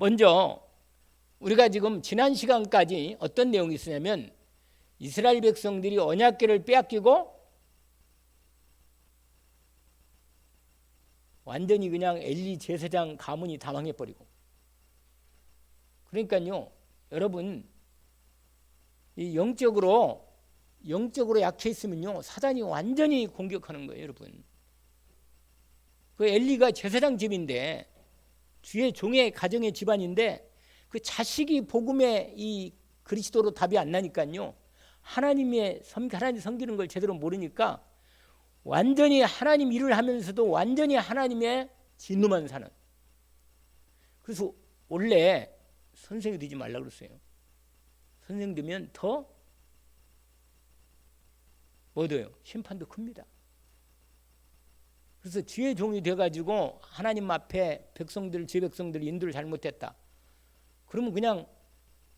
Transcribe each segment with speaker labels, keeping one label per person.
Speaker 1: 먼저 우리가 지금 지난 시간까지 어떤 내용이 있었냐면 이스라엘 백성들이 언약궤를 빼앗기고 완전히 그냥 엘리 제사장 가문이 다 망해버리고, 그러니까요 여러분 이 영적으로 약해 있으면요 사단이 완전히 공격하는 거예요. 여러분 그 엘리가 제사장 집인데 주의 종의 가정의 집안인데 그 자식이 복음의 이 그리스도로 답이 안 나니까요 하나님 섬기는 걸 제대로 모르니까 완전히 하나님 일을 하면서도 완전히 하나님의 진노만 사는. 그래서 원래 선생이 되지 말라고 그랬어요. 선생 되면 더 뭐돼요? 심판도 큽니다. 그래서 주의 종이 돼가지고 하나님 앞에 제 백성들 인도를 잘못했다. 그러면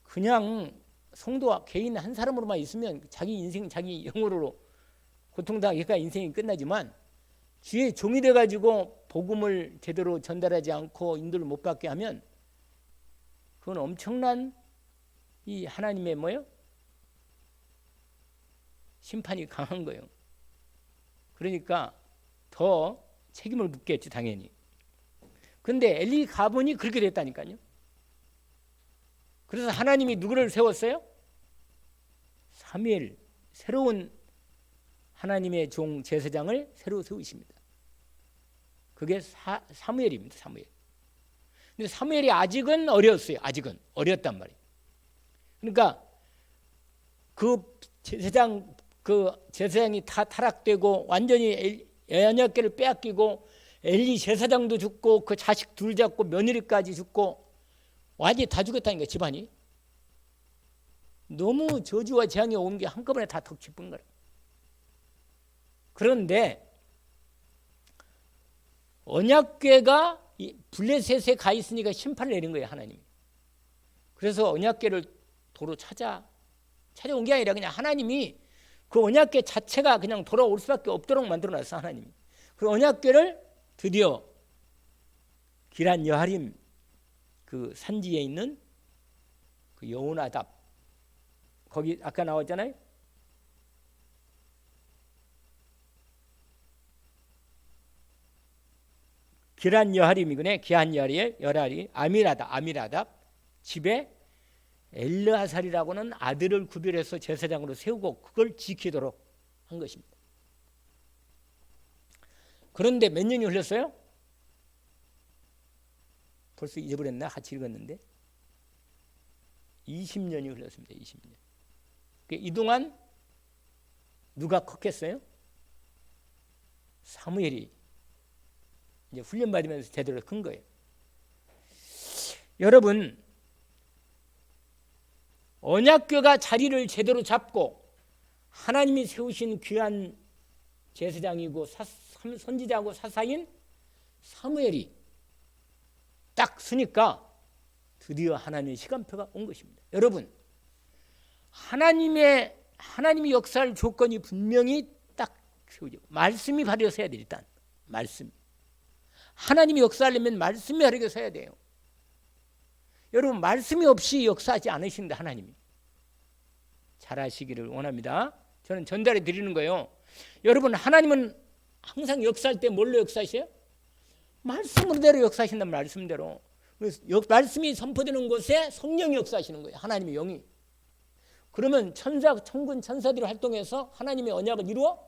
Speaker 1: 그냥 성도와 개인 한 사람으로만 있으면 자기 인생 자기 영으로 고통당하니까 인생이 끝나지만, 주의 종이 돼가지고 복음을 제대로 전달하지 않고 인도를 못 받게 하면 그건 엄청난 이 하나님의 심판이 강한 거예요. 그러니까 더 책임을 묻겠지 당연히. 그런데 엘리 가문이 그렇게 됐다니까요. 그래서 하나님이 누구를 세웠어요? 사무엘, 새로운 하나님의 종 제사장을 새로 세우십니다. 그게 사무엘입니다. 사무엘. 근데 사무엘이 아직은 어렸어요. 아직은 어렸단 말이에요. 그러니까 그 제사장이 다 타락되고 완전히 언약궤를 빼앗기고 엘리 제사장도 죽고 그 자식 둘 잡고 며느리까지 죽고 완전히 다 죽었다니까. 집안이 너무 저주와 재앙이 온 게 한꺼번에 다 덮쳐본 거예요. 그런데 언약궤가 블레셋에 가 있으니까 심판을 내린 거예요. 하나님이. 그래서 언약궤를 도로 찾아온 게 아니라 그냥 하나님이 그 언약궤 자체가 그냥 돌아올 수밖에 없도록 만들어놨어. 하나님이. 그 언약궤를 드디어 기란 여하림 그 산지에 있는 그 여호나답, 거기 아까 나왔잖아요. 기란 여하림이구나. 기한 여하리 아미나답 집에 엘르아살이라고는 아들을 구별해서 제사장으로 세우고 그걸 지키도록 한 것입니다. 그런데 몇 년이 흘렀어요? 벌써 잊어버렸나? 같이 읽었는데 20년이 흘렀습니다. 20년. 이동안 누가 컸겠어요? 사무엘이 이제 훈련받으면서 제대로 큰 거예요. 여러분 언약궤가 자리를 제대로 잡고 하나님이 세우신 귀한 제사장이고 선지자고 사사인 사무엘이 딱 서니까 드디어 하나님의 시간표가 온 것입니다. 여러분 하나님이 역사할 조건이 분명히 딱 세우죠. 말씀이 발휘해서 해야 돼. 일단 말씀. 하나님이 역사하려면 말씀이 발휘해서 해야 돼요. 여러분 말씀이 없이 역사하지 않으신다. 하나님이 잘하시기를 원합니다. 저는 전달해 드리는 거예요. 여러분 하나님은 항상 역사할 때 뭘로 역사하셔요? 말씀으로 역사하신다는 말씀대로. 말씀이 선포되는 곳에 성령이 역사하시는 거예요. 하나님의 영이. 그러면 천군 천사들이 활동해서 하나님의 언약을 이루어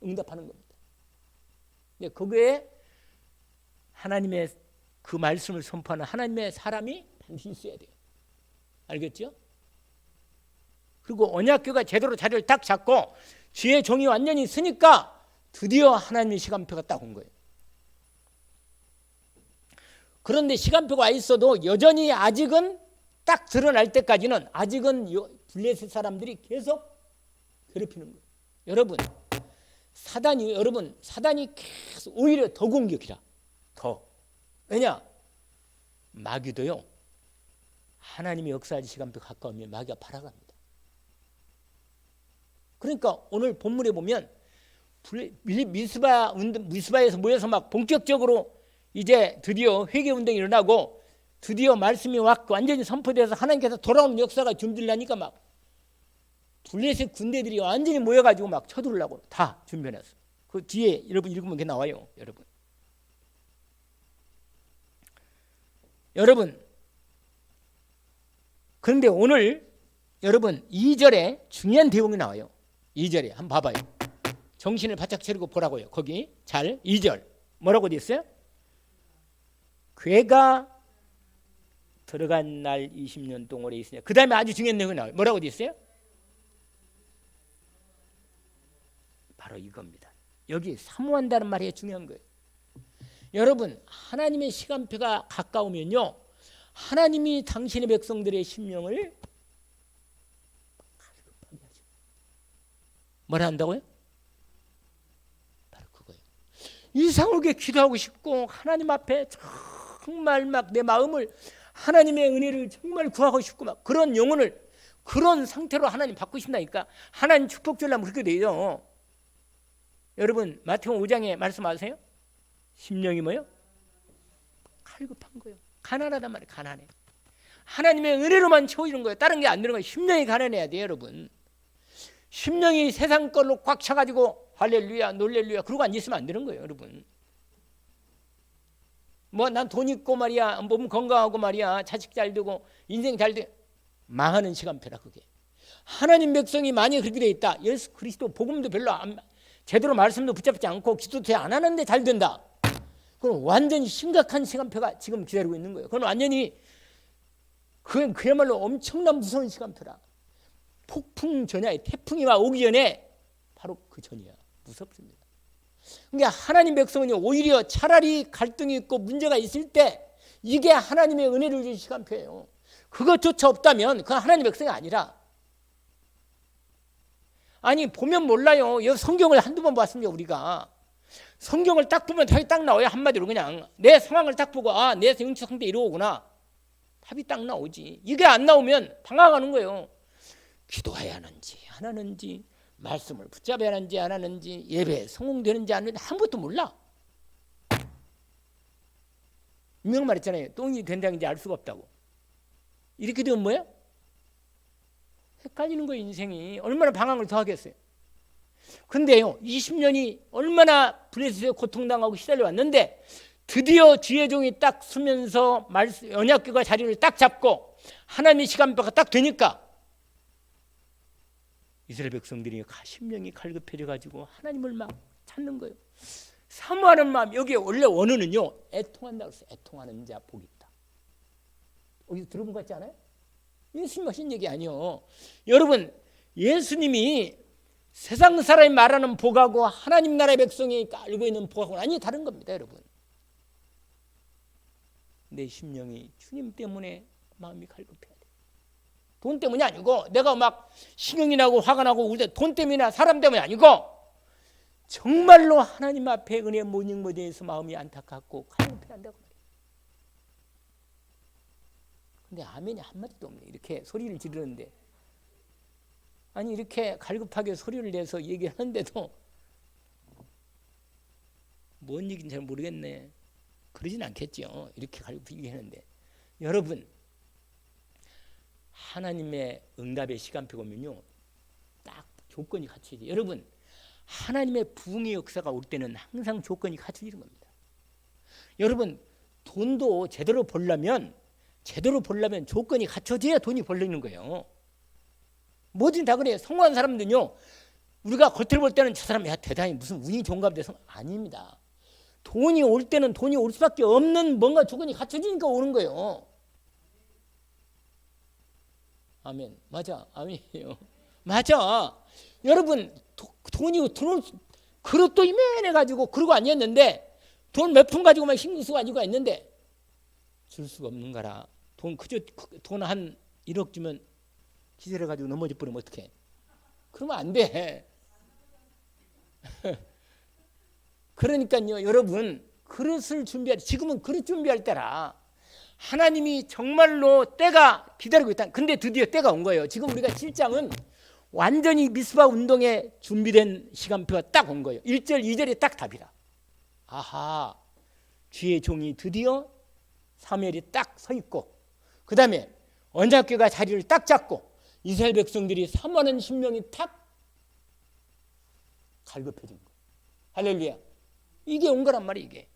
Speaker 1: 응답하는 겁니다. 거기에 하나님의 그 말씀을 선포하는 하나님의 사람이 반드시 있어야 돼요. 알겠죠? 그리고 언약궤가 제대로 자리를 딱 잡고 주의 종이 완전히 서니까 드디어 하나님의 시간표가 딱 온 거예요. 그런데 시간표가 와 있어도 여전히 아직은 딱 드러날 때까지는 아직은 블레셋 사람들이 계속 괴롭히는 거예요. 여러분 사단이 계속 오히려 더 공격이라. 더. 왜냐? 마귀도요. 하나님의 역사할 시간표 가까우면 마귀가 팔아갑니다. 그러니까 오늘 본문에 보면 미스바에서 모여서 막 본격적으로 이제 드디어 회개 운동이 일어나고 드디어 말씀이 왔고 완전히 선포돼서 하나님께서 돌아오는 역사가 준비를 하니까 막 둘레셋 군대들이 완전히 모여가지고 막 쳐들으려고 다 준비해놨어. 그 뒤에 여러분 읽으면 그게 나와요. 여러분 그런데 오늘 여러분 2절에 중요한 대목이 나와요. 2절에 한번 봐봐요. 정신을 바짝 차리고 보라고요. 거기 잘 2절 뭐라고 돼 있어요? 괴가 들어간 날 20년 동안에 있으냐. 그 다음에 아주 중요한 내용이 나와요. 뭐라고 돼 있어요? 바로 이겁니다. 여기 사모한다는 말이 중요한 거예요. 여러분 하나님의 시간표가 가까우면요 하나님이 당신의 백성들의 심령을 뭐라 한다고요? 바로 그거예요. 이상하게 기도하고 싶고 하나님 앞에 정말 막 내 마음을 하나님의 은혜를 정말 구하고 싶고 막 그런 영혼을 그런 상태로 하나님 받고 싶다니까. 하나님 축복 주려면 그렇게 돼요. 여러분 마태복음 5장에 말씀하세요. 심령이 뭐요? 갈급한 거예요. 가난하단 말이에요. 가난해. 하나님의 은혜로만 채워지는 거예요. 다른 게 안 되는 거예요. 심령이 가난해야 돼요. 여러분 심령이 세상 걸로 꽉 차가지고 할렐루야 놀렐루야 그러고 앉아있으면 안 되는 거예요. 여러분 뭐 난 돈 있고 말이야 몸 건강하고 말이야 자식 잘 되고 인생 잘 돼 망하는 시간표라. 그게 하나님 백성이 많이 그렇게 돼 있다. 예수 그리스도 복음도 별로 제대로 말씀도 붙잡지 않고 기도도 안 하는데 잘 된다. 그럼 완전히 심각한 시간표가 지금 기다리고 있는 거예요. 그건 완전히 그야말로 엄청난 무서운 시간표라. 폭풍 전야 태풍이 오기 전에 바로 그 전이야. 무섭습니다. 그러니까 하나님 백성은 오히려 차라리 갈등이 있고 문제가 있을 때 이게 하나님의 은혜를 주는 시간표예요. 그것조차 없다면 그건 하나님 백성이 아니라. 아니 보면 몰라요. 여기 성경을 한두 번 봤습니다. 우리가 성경을 딱 보면 답이 딱 나와요. 한마디로 그냥 내 상황을 딱 보고 내 영적 상태 이러구나. 답이 딱 나오지. 이게 안 나오면 방황하는 거예요. 기도해야 하는지 안 하는지 말씀을 붙잡아야 하는지 안 하는지 예배에 성공되는지 안 하는지 아무것도 몰라. 유명한 말 있잖아요. 똥이 된장인지 알 수가 없다고. 이렇게 되면 뭐야? 헷갈리는 거예요. 인생이 얼마나 방황을 더 하겠어요. 근데요 20년이 얼마나 블레셋에 고통당하고 시달려왔는데 드디어 주의 종이 딱 서면서 언약궤가 자리를 딱 잡고 하나님의 시간표가 딱 되니까 이스라엘 백성들이 심령이 갈급해져 가지고 하나님을 막 찾는 거예요. 사모하는 마음. 여기 원래 원어는요 애통한다고 했어요. 애통하는 자 복이 있다. 어디서 들어본 것 같지 않아요? 예수님 하신 얘기 아니요. 여러분 예수님이 세상 사람이 말하는 복하고 하나님 나라의 백성이 알고 있는 복하고는 완전히 다른 겁니다. 여러분 내 심령이 주님 때문에 마음이 갈급해야 돼. 돈 때문이 아니고 내가 막 신경이 나고 화가 나고 울 때 돈 때문이나 사람 때문이 아니고 정말로 하나님 앞에 은혜 못 읽는 것에 대해서 마음이 안타깝고 갈급해야 한다고 말이에요. 근데 아멘이 한마디도 없네. 이렇게 소리를 지르는데 아니 이렇게 갈급하게 소리를 내서 얘기하는데도 뭔 얘기인지 잘 모르겠네. 그러진 않겠죠. 이렇게 갈급하게 얘기하는데 여러분 하나님의 응답의 시간표 보면요 딱 조건이 갖춰지죠. 여러분 하나님의 부흥의 역사가 올 때는 항상 조건이 갖춰지는 겁니다. 여러분 돈도 제대로 벌려면 조건이 갖춰져야 돈이 벌리는 거예요. 뭐든 다 그래요. 성공한 사람들은요 우리가 겉으로 볼 때는 저 사람이 대단히 무슨 운이 좋은가 보다 아닙니다. 돈이 올 때는 돈이 올 수밖에 없는 뭔가 조건이 갖춰지니까 오는 거예요. 아멘. 맞아. 아멘이에요. 맞아. 여러분 돈이 들어올 그릇도 이만해가지고 그러고 앉았는데 돈 몇 푼 가지고 막 싱수가 가지고 있는데 줄 수가 없는 거라. 돈 한 1억 주면 기절해가지고 넘어져 버리면 어떡해. 그러면 안 돼. 그러니까요 여러분 그릇을 준비할 지금은 그릇 준비할 때라. 하나님이 정말로 때가 기다리고 있다. 근데 드디어 때가 온 거예요. 지금 우리가 7장은 완전히 미스바 운동에 준비된 시간표가 딱 온 거예요. 1절 2절이 딱 답이라. 아하 주의 종이 드디어 사무엘이 딱 서 있고 그 다음에 언약궤가 자리를 딱 잡고 이스라엘 백성들이 3만 10명이 탁 갈급해진 거예요. 할렐루야. 이게 온 거란 말이에요. 이게.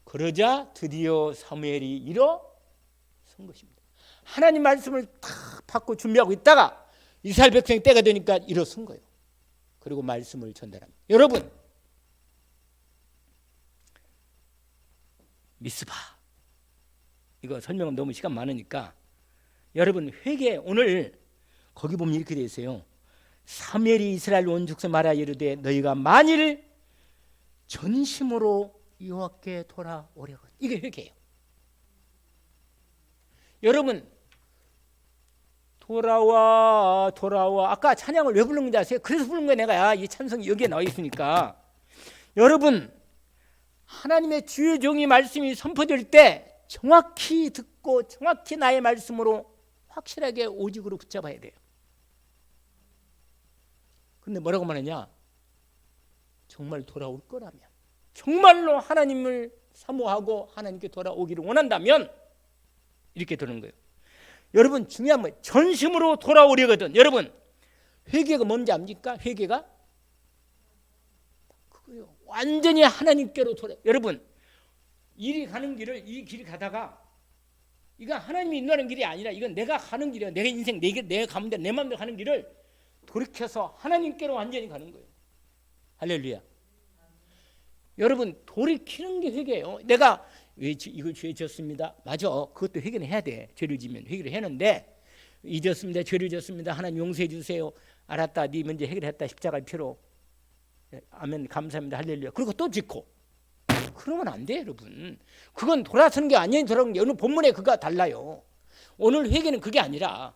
Speaker 1: 그러자 드디어 사무엘이 일어선 것입니다. 하나님 말씀을 탁 받고 준비하고 있다가 이스라엘 백성이 때가 되니까 일어선 거예요. 그리고 말씀을 전달합니다. 여러분, 미스바 이거 설명은 너무 시간 많으니까 여러분 회개 오늘 거기 보면 이렇게 되어 있어요. 사무엘이 이스라엘 온 족속 말하여 이르되 너희가 만일 전심으로 여호와께 돌아오려거든. 이게 회개예요. 여러분 돌아와 아까 찬양을 왜 부른 건지 아세요? 그래서 부른 거예요. 내가 이 찬송이 여기에 나와 있으니까. 여러분 하나님의 주의 종이 말씀이 선포될 때 정확히 듣고 정확히 나의 말씀으로 확실하게 오직으로 붙잡아야 돼요. 근데 뭐라고 말하냐? 정말 돌아올 거라면, 정말로 하나님을 사모하고 하나님께 돌아오기를 원한다면 이렇게 되는 거예요. 여러분 중요한 건 전심으로 돌아오려거든. 여러분 회개가 뭔지 압니까? 회개가 그거요. 완전히 하나님께로 돌아. 여러분 이리 가는 길을 이 길이 가다가 이건 하나님이 인도하는 길이 아니라 이건 내가 가는 길이야. 내 인생 내가 가면 돼. 내 마음대로 가는 길을 돌이켜서 하나님께로 완전히 가는 거예요. 할렐루야. 여러분 돌이키는 게 회개예요. 내가 왜 이거 죄 졌습니다. 맞아. 그것도 회개는 해야 돼. 죄를 지면 회개를 했는데 잊었습니다. 죄를 졌습니다. 하나님 용서해 주세요. 알았다. 네 문제 해결했다. 십자가의 피로. 아멘. 감사합니다. 할렐루야. 그리고 또 짓고. 그러면 안 돼, 여러분. 그건 돌아서는 게 아니에요. 돌아오는 게. 오늘 본문에 그가 달라요. 오늘 회개는 그게 아니라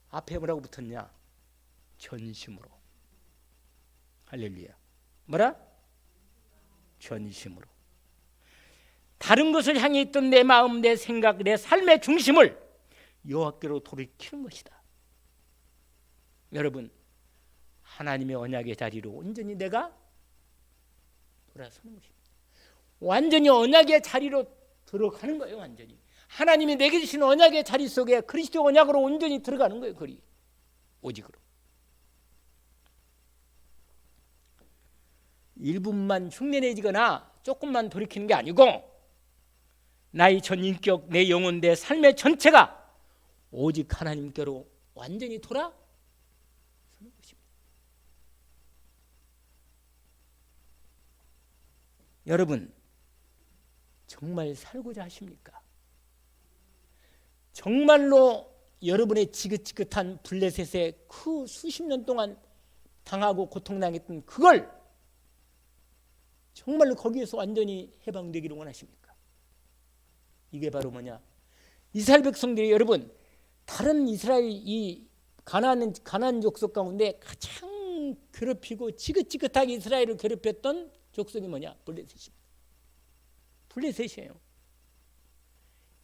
Speaker 1: 앞에 뭐라고 붙었냐? 전심으로. 할렐루야. 뭐라? 전심으로. 다른 것을 향해 있던 내 마음, 내 생각, 내 삶의 중심을 여호와께로 돌이키는 것이다. 여러분 하나님의 언약의 자리로 온전히 내가 돌아서는 것입니다. 완전히 언약의 자리로 들어가는 거예요. 완전히 하나님이 내게 주신 언약의 자리 속에 그리스도 언약으로 온전히 들어가는 거예요. 그리 오직으로. 1분만 흉내내지거나 조금만 돌이키는 게 아니고 나의 전 인격, 내 영혼, 내 삶의 전체가 오직 하나님께로 완전히 돌아서는 것입니다. 여러분 정말 살고자 하십니까? 정말로 여러분의 지긋지긋한 블레셋에 그 수십 년 동안 당하고 고통당했던 그걸 정말로 거기에서 완전히 해방되기를 원하십니까? 이게 바로 뭐냐? 이스라엘 백성들이 여러분 다른 이스라엘 이 가나안 족속 가운데 가장 괴롭히고 지긋지긋하게 이스라엘을 괴롭혔던 족속이 뭐냐? 블레셋입니다. 블레셋이에요.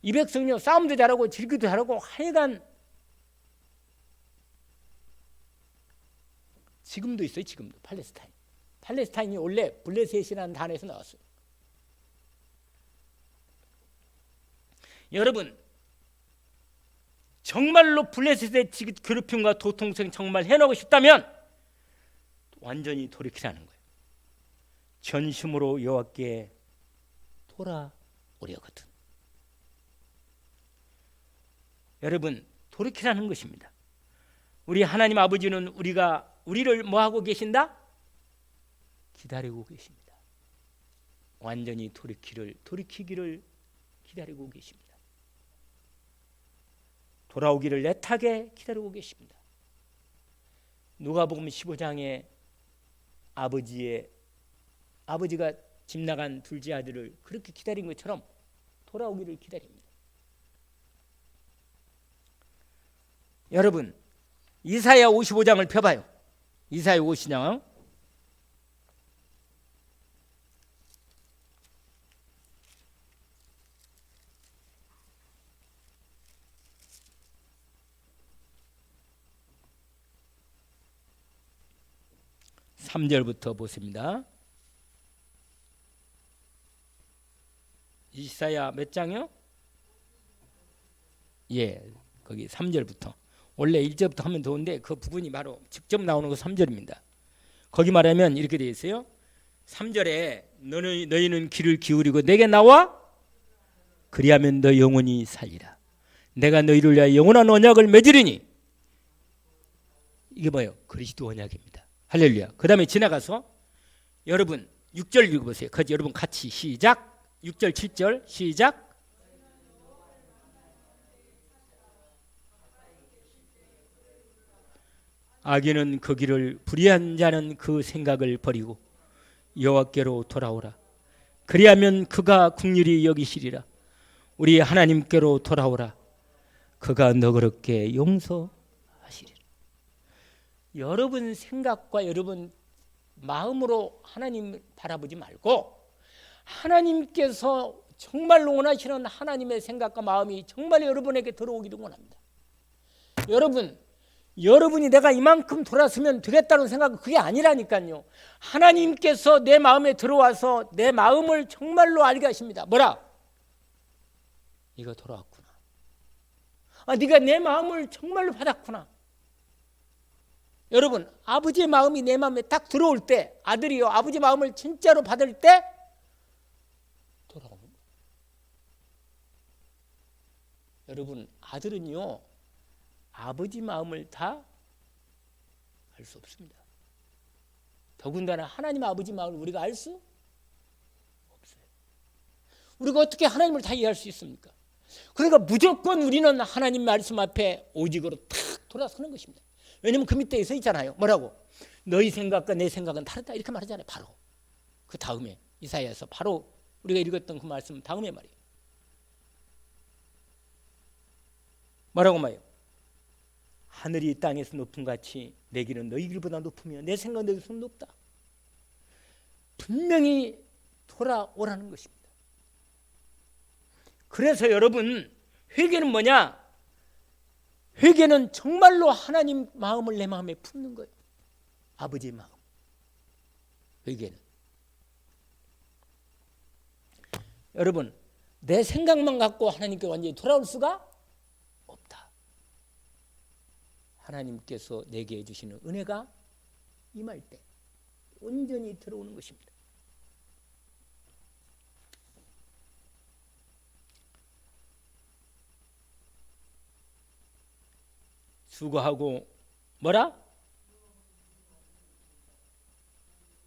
Speaker 1: 이 백성이요 싸움도 잘하고 질기도 잘하고 하여간 지금도 있어요. 지금도 팔레스타인이 원래 블레셋이라는 단어에서 나왔어요. 여러분 정말로 블레셋의 괴롭힘과 도통성 정말 해내고 싶다면 완전히 돌이키라는 거예요. 전심으로 여호와께 돌아오려거든. 여러분 돌이키라는 것입니다. 우리 하나님 아버지는 우리를 뭐하고 계신다? 기다리고 계십니다. 완전히 돌이키기를 기다리고 계십니다. 돌아오기를 애타게 기다리고 계십니다. 누가복음 15장에 아버지가 집 나간 둘째 아들을 그렇게 기다린 것처럼 돌아오기를 기다립니다. 여러분 이사야 55장을 펴봐요. 이사야 55장 3절부터 보십니다. 이사야 몇 장이요? 예, 거기 3절부터. 원래 1절부터 하면 좋은데 그 부분이 바로 직접 나오는 거 3절입니다. 거기 말하면 이렇게 되어 있어요. 3절에 너희는 귀를 기울이고 내게 나와 그리하면 너 영원히 살리라. 내가 너희를 위하여 영원한 언약을 맺으리니. 이게 뭐예요? 그리스도 언약입니다. 할렐루야. 그 다음에 지나가서 여러분 6절 읽어보세요. 여러분 같이 시작. 6절 7절 시작. 악인은 그 길을, 불의한 자는 그 생각을 버리고 여호와께로 돌아오라. 그리하면 그가 긍휼히 여기시리라. 우리 하나님께로 돌아오라. 그가 너그럽게 용서하시리라. 여러분 생각과 여러분 마음으로 하나님 바라보지 말고 하나님께서 정말로 원하시는 하나님의 생각과 마음이 정말 여러분에게 들어오기를 원합니다. 여러분이 내가 이만큼 돌았으면 되겠다는 생각은 그게 아니라니까요. 하나님께서 내 마음에 들어와서 내 마음을 정말로 알게 하십니다. 뭐라? 네가 돌아왔구나. 네가 내 마음을 정말로 받았구나. 여러분, 아버지의 마음이 내 마음에 딱 들어올 때, 아들이요 아버지 마음을 진짜로 받을 때 돌아오는 거예요. 여러분, 아들은요 아버지 마음을 다 알 수 없습니다. 더군다나 하나님 아버지 마음을 우리가 알 수 없어요. 우리가 어떻게 하나님을 다 이해할 수 있습니까? 그러니까 무조건 우리는 하나님 말씀 앞에 오직으로 탁 돌아서는 것입니다. 왜냐하면 그 밑에 서 있잖아요. 뭐라고? 너희 생각과 내 생각은 다르다 이렇게 말하잖아요. 바로 그 다음에 이사야에서 바로 우리가 읽었던 그 말씀 다음에 말이에요. 뭐라고 말해요? 하늘이 땅에서 높은 같이 내 길은 너희 길보다 높으며 내 생각은 너희 길보다 높다. 분명히 돌아오라는 것입니다. 그래서 여러분 회개는 뭐냐? 회개는 정말로 하나님 마음을 내 마음에 품는 거예요. 아버지의 마음. 회개는 여러분 내 생각만 갖고 하나님께 완전히 돌아올 수가 없다. 하나님께서 내게 해주시는 은혜가 임할 때 온전히 들어오는 것입니다. 수고하고 뭐라?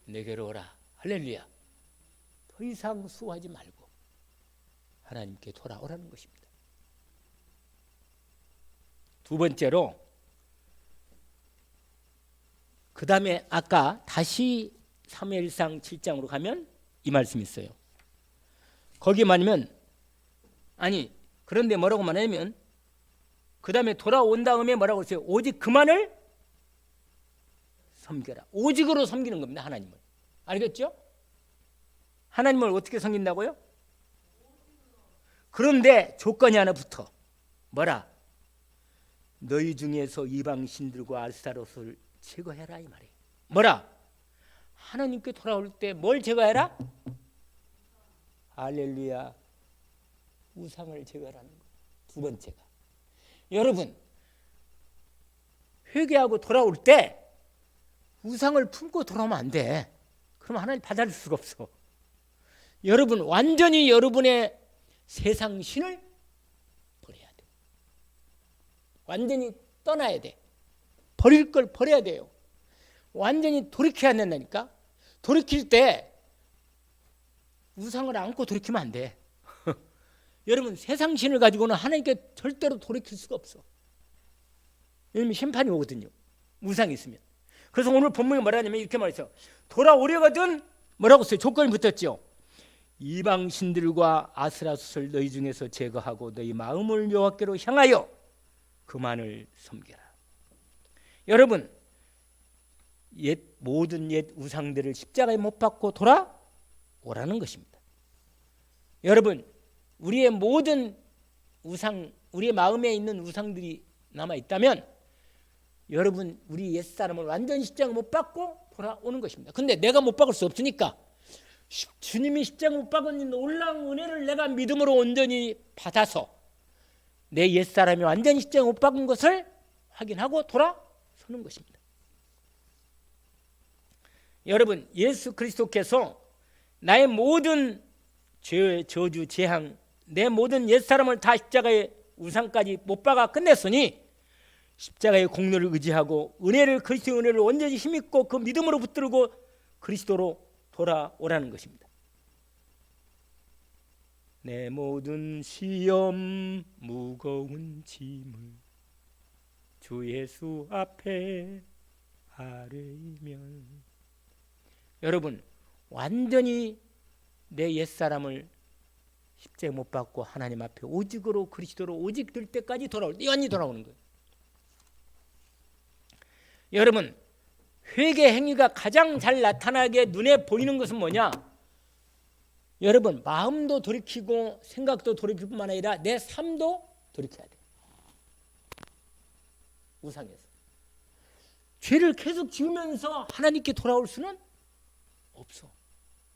Speaker 1: 내게로 오라. 할렐루야. 더 이상 수고하지 말고 하나님께 돌아오라는 것입니다. 두 번째로 그 다음에 아까 다시 사무엘상 7장으로 가면 이 말씀이 있어요. 거기 말하면 그런데 뭐라고 말하냐면 그 다음에 돌아온 다음에 뭐라고 했어요? 오직 그만을 섬겨라. 오직으로 섬기는 겁니다. 하나님을. 알겠죠? 하나님을 어떻게 섬긴다고요? 그런데 조건이 하나 붙어. 뭐라? 너희 중에서 이방 신들과 아스타롯을 제거해라 이 말이에요. 뭐라? 하나님께 돌아올 때 뭘 제거해라? 할렐루야. 우상을 제거하라는 거예요. 두 번째가. 여러분 회개하고 돌아올 때 우상을 품고 돌아오면 안 돼. 그럼 하나님 받아줄 수가 없어. 여러분 완전히 여러분의 세상 신을 버려야 돼. 완전히 떠나야 돼. 버릴 걸 버려야 돼요. 완전히 돌이켜야 된다니까. 돌이킬 때 우상을 안고 돌이키면 안 돼. 여러분 세상 신을 가지고는 하나님께 절대로 돌이킬 수가 없어. 왜냐면 심판이 오거든요. 우상이 있으면. 그래서 오늘 본문이 뭐라냐면 이렇게 말했어요. 돌아오려거든 뭐라고 써요? 조건이 붙었죠. 이방 신들과 아스라숫을 너희 중에서 제거하고 너희 마음을 여호와께로 향하여 그만을 섬겨라. 여러분 모든 옛 우상들을 십자가에 못 박고 돌아오라는 것입니다. 여러분 우리의 모든 우상, 우리의 마음에 있는 우상들이 남아 있다면 여러분 우리 옛사람을 완전히 십자가 못 박고 돌아오는 것입니다. 근데 내가 못 박을 수 없으니까 주님이 십자가 못 박은 놀라운 은혜를 내가 믿음으로 온전히 받아서 내 옛사람이 완전히 십자가 못 박은 것을 확인하고 돌아서는 것입니다. 여러분, 예수 그리스도께서 나의 모든 죄, 저주, 재앙, 내 모든 옛사람을 다 십자가의 우상까지 못 박아 끝냈으니 십자가의 공로를 의지하고 은혜를, 그리스도의 은혜를 온전히 힘입고 그 믿음으로 붙들고 그리스도로 돌아오라는 것입니다. 내 모든 시험 무거운 짐을 주 예수 앞에 아뢰면, 여러분, 완전히 내 옛사람을 십자가에 못 박고 하나님 앞에 오직으로 그리스도로 오직 될 때까지 완전히 돌아오는 거예요. 여러분, 회개 행위가 가장 잘 나타나게 눈에 보이는 것은 뭐냐? 여러분, 마음도 돌이키고 생각도 돌이킬 뿐만 아니라 내 삶도 돌이켜야 돼. 우상에서 죄를 계속 지으면서 하나님께 돌아올 수는 없어.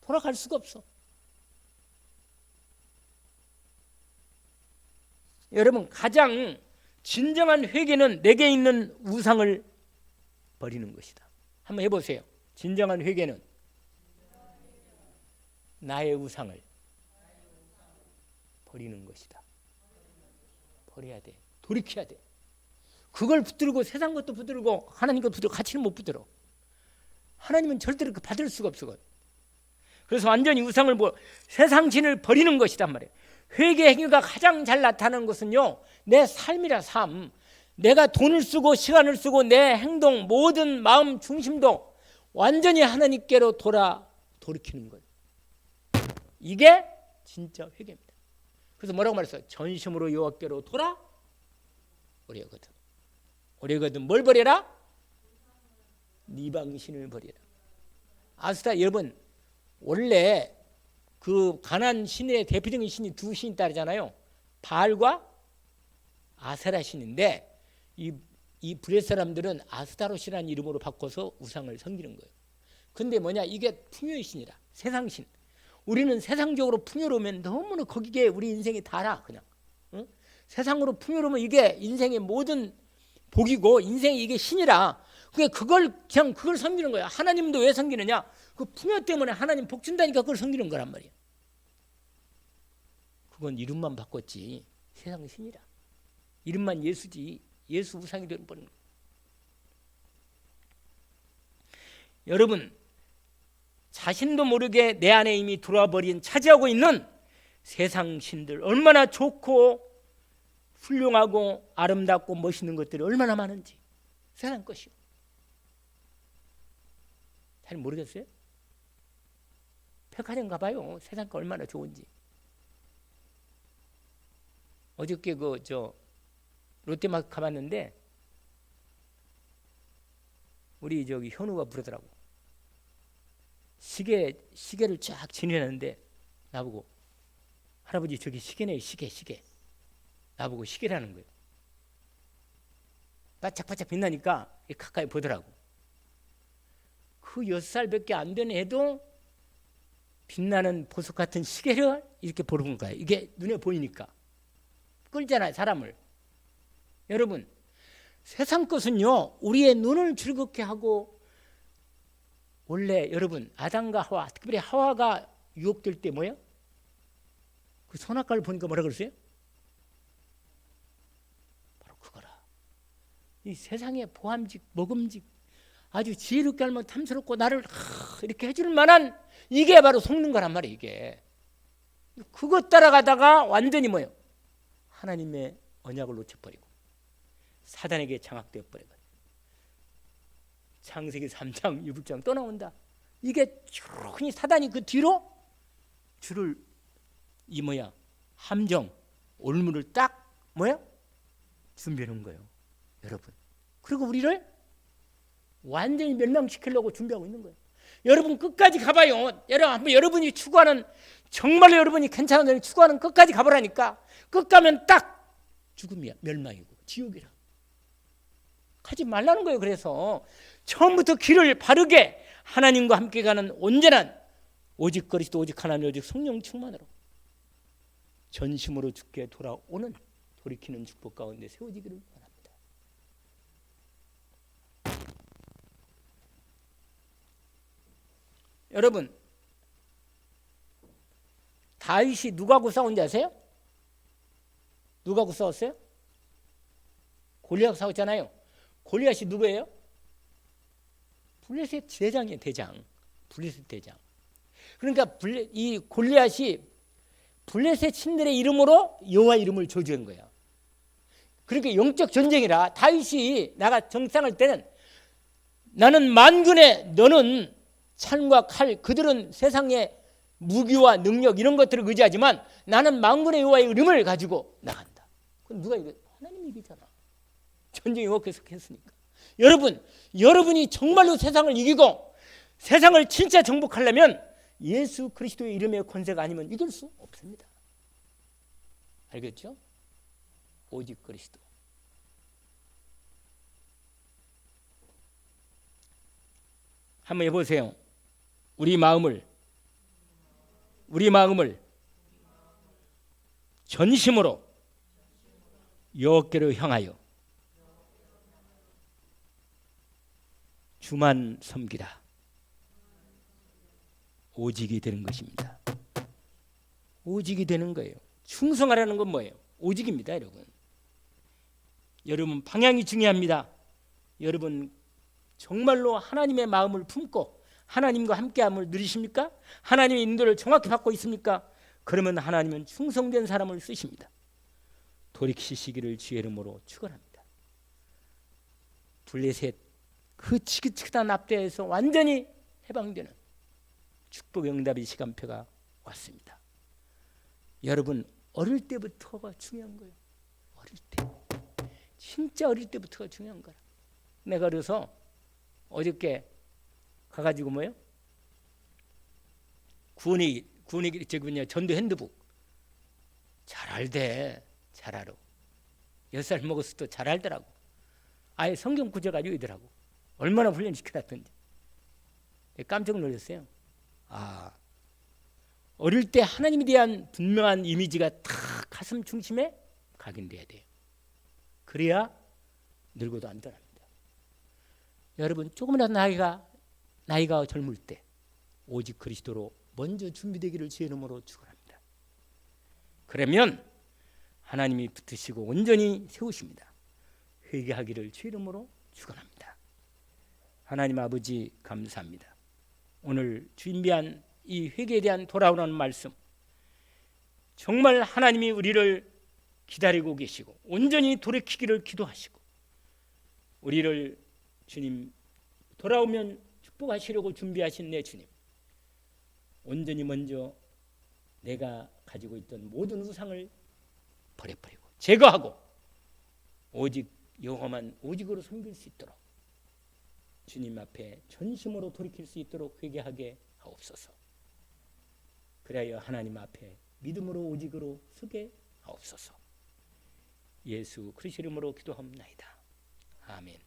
Speaker 1: 돌아갈 수가 없어. 여러분, 가장 진정한 회개는 내게 있는 우상을 버리는 것이다. 한번 해보세요. 진정한 회개는 나의 우상을 버리는 것이다. 버려야 돼. 돌이켜야 돼. 그걸 붙들고 세상 것도 붙들고 하나님 것도 붙들고 같이는 못 붙들어. 하나님은 절대로 받을 수가 없어. 그래서 완전히 우상을 세상 신을 버리는 것이란 말이에요. 회개 행위가 가장 잘 나타나는 것은요, 내 삶이라. 삶. 내가 돈을 쓰고 시간을 쓰고 내 행동, 모든 마음 중심도 완전히 하나님께로 돌이키는 거예요. 이게 진짜 회개입니다. 그래서 뭐라고 말했어요? 전심으로 여호와께로 돌아오려거든. 오려거든 뭘 버려라? 네 방신을 버려라. 아스타, 여러분, 원래 그 가나안 신의 대표적인 신이 두 신이 따르잖아요. 바알과 아세라 신인데 이 브렛 사람들은 아스타롯이라는 이름으로 바꿔서 우상을 섬기는 거예요. 근데 뭐냐, 이게 풍요의 신이라, 세상신. 우리는 세상적으로 풍요로우면 너무나 거기에 우리 인생이 달아. 그냥 세상으로 풍요로우면 이게 인생의 모든 복이고 인생이 이게 신이라. 그걸 섬기는 거야. 하나님도 왜 섬기느냐? 그 풍요 때문에 하나님 복 준다니까 그걸 섬기는 거란 말이야. 그건 이름만 바꿨지 세상 신이라. 이름만 예수지. 예수 우상이 되는 거예요. 여러분, 자신도 모르게 내 안에 이미 들어와 버린, 차지하고 있는 세상 신들, 얼마나 좋고 훌륭하고 아름답고 멋있는 것들이 얼마나 많은지, 세상 것이요. 잘 모르겠어요? 백화점 가봐요. 세상 거 얼마나 좋은지. 어저께 롯데마트 가봤는데 우리 현우가 부르더라고. 시계를 쫙 지내놨는데 나보고, 할아버지 저기 시계네, 시계. 나보고 시계라는 거예요. 바짝바짝 빛나니까 가까이 보더라고. 그 6살밖에 안 된 애도 빛나는 보석 같은 시계를 이렇게 보는 거예요. 이게 눈에 보이니까 끌잖아요, 사람을. 여러분, 세상 것은요, 우리의 눈을 즐겁게 하고, 원래 여러분, 아담과 하와, 특별히 하와가 유혹될 때 뭐예요? 그 선악과를 보니까 뭐라 그랬어요? 바로 그거라. 이 세상의 보암직, 먹음직, 아주 지혜롭게 알면 탐스럽고 나를 이렇게 해줄 만한, 이게 바로 속는 거란 말이에요. 이게 그것 따라가다가 완전히 뭐예요? 하나님의 언약을 놓쳐버리고 사단에게 장악되어 버려요. 창세기 3장 6장 또 나온다. 이게 충분히 사단이 그 뒤로 줄을 함정, 올무를 딱 준비해 놓은 거예요, 여러분. 그리고 우리를 완전히 멸망시키려고 준비하고 있는 거예요. 여러분 끝까지 가봐요. 여러분이 추구하는, 정말로 여러분이 괜찮은 추구하는 끝까지 가보라니까. 끝 가면 딱 죽음이야, 멸망이고 지옥이라. 가지 말라는 거예요. 그래서 처음부터 길을 바르게 하나님과 함께 가는 온전한 오직 그리스도, 오직 하나님, 오직 성령 충만으로 전심으로 주께 돌아오는 돌이키는 축복 가운데 세워지기를 원합니다. 여러분, 다윗이 누구하고 싸운지 아세요? 누구하고 싸웠어요? 골리앗하고 싸웠잖아요. 골리앗이 누구예요? 블레셋 대장이에요. 대장. 블레셋 대장. 그러니까 이 골리앗이 블레셋 신들의 이름으로 여호와 이름을 저주한 거예요. 그러니까 영적 전쟁이라 다윗이 나가 정상할 때는 나는 만군의, 너는 창과 칼, 그들은 세상의 무기와 능력 이런 것들을 의지하지만 나는 만군의 여호와의 이름을 가지고 나간다. 그럼 누가 이겨? 하나님이 이기잖아. 전쟁이 계속했으니까. 여러분이 정말로 세상을 이기고 세상을 진짜 정복하려면 예수 그리스도의 이름의 권세가 아니면 이길 수 없습니다. 알겠죠? 오직 그리스도. 한번 해보세요. 우리 마음을 전심으로 여호와께로 향하여 주만 섬기라. 오직이 되는 것입니다. 오직이 되는 거예요. 충성하라는 건 뭐예요? 오직입니다, 여러분. 여러분, 방향이 중요합니다. 여러분, 정말로 하나님의 마음을 품고 하나님과 함께함을 누리십니까? 하나님의 인도를 정확히 받고 있습니까? 그러면 하나님은 충성된 사람을 쓰십니다. 돌이키시기를 주의 이름으로 축원합니다. 블레셋 그 지긋지긋한 압대에서 완전히 해방되는 축복 응답의 시간표가 왔습니다. 여러분, 어릴 때부터가 중요한 거예요. 어릴 때. 진짜 어릴 때부터가 중요한 거라. 내가 그래서 어저께 가가지고 뭐예요? 구원이 전도 핸드북 잘 알대. 잘 알아. 10살 먹었을 때 잘 알더라고. 아예 성경 구절 가지고 있더라고. 얼마나 훈련시켜놨던지. 깜짝 놀랐어요. 어릴 때 하나님에 대한 분명한 이미지가 다 가슴 중심에 각인돼야 돼요. 그래야 늙어도 안 떠납니다. 여러분, 조금이라도 나이가 젊을 때 오직 그리스도로 먼저 준비되기를 주의 이름으로 축원합니다. 그러면 하나님이 붙으시고 온전히 세우십니다. 회개하기를 주의 이름으로 축원합니다. 하나님 아버지 감사합니다. 오늘 준비한 이 회개에 대한 돌아오라는 말씀, 정말 하나님이 우리를 기다리고 계시고 온전히 돌이키기를 기도하시고 우리를 주님 돌아오면 축복하시려고 준비하신 내 주님, 온전히 먼저 내가 가지고 있던 모든 우상을 버려버리고 제거하고 오직 여호와만 오직으로 섬길 수 있도록 주님 앞에 전심으로 돌이킬 수 있도록 회개하게 하옵소서. 그래야 하나님 앞에 믿음으로 오직으로 서게 하옵소서. 예수 그리스도 이름으로 기도합나이다. 아멘.